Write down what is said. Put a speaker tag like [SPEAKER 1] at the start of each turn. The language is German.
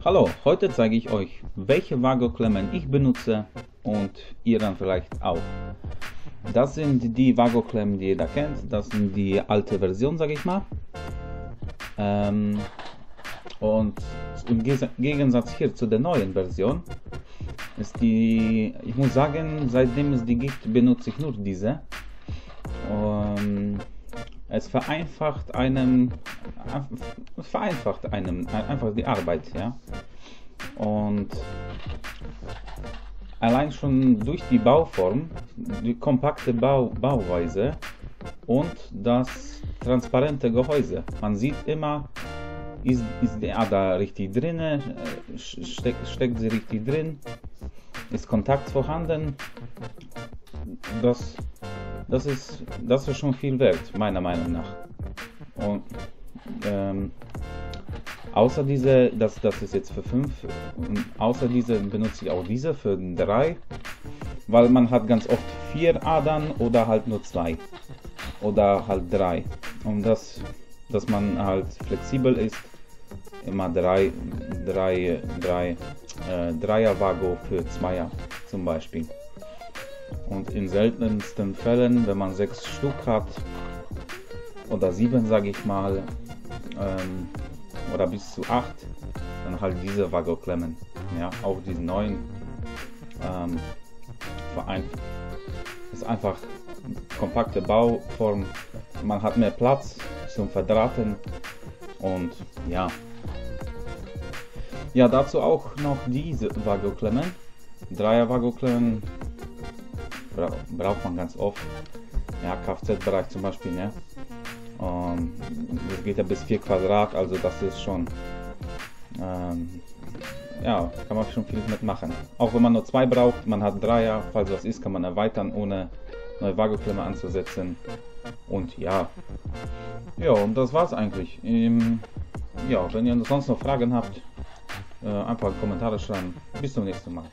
[SPEAKER 1] Hallo, heute zeige ich euch, welche Vago-Klemmen ich benutze und ihr dann vielleicht auch. Das sind die Vago-Klemmen, die jeder kennt. Das sind die alte Version, sage ich mal. Und im Gegensatz hier zu der neuen Version ist die, ich muss sagen, seitdem es die gibt, benutze ich nur diese. Es vereinfacht einem einfach die Arbeit, ja. Und allein schon durch die Bauform, die kompakte Bauweise und das transparente Gehäuse. Man sieht immer, ist die Ader richtig drin, steckt sie richtig drin, ist Kontakt vorhanden. Das ist schon viel wert, meiner Meinung nach. Und außer diese, das ist jetzt für 5, außer diese benutze ich auch diese für 3, weil man hat ganz oft 4 Adern oder halt nur 2 oder halt 3. Und dass man halt flexibel ist, immer 3 Dreier Vago für 2er zum Beispiel. Und in seltensten Fällen, wenn man 6 Stück hat oder 7, sage ich mal, oder bis zu 8, dann halt diese Vago-Klemmen, ja, auch diese neuen, ist einfach kompakte Bauform, man hat mehr Platz zum Verdrahten und ja, dazu auch noch diese Vago-Klemmen, Dreier Vago-Klemmen braucht man ganz oft, ja, Kfz-Bereich zum Beispiel, ne? Das geht ja bis 4 Quadrat, also das ist schon, ja, kann man schon viel mitmachen. Auch wenn man nur 2 braucht, man hat 3er, falls was ist, kann man erweitern, ohne neue Vago-Klemme anzusetzen. Und ja, und das war's eigentlich. Ja, wenn ihr sonst noch Fragen habt, einfach Kommentare schreiben. Bis zum nächsten Mal.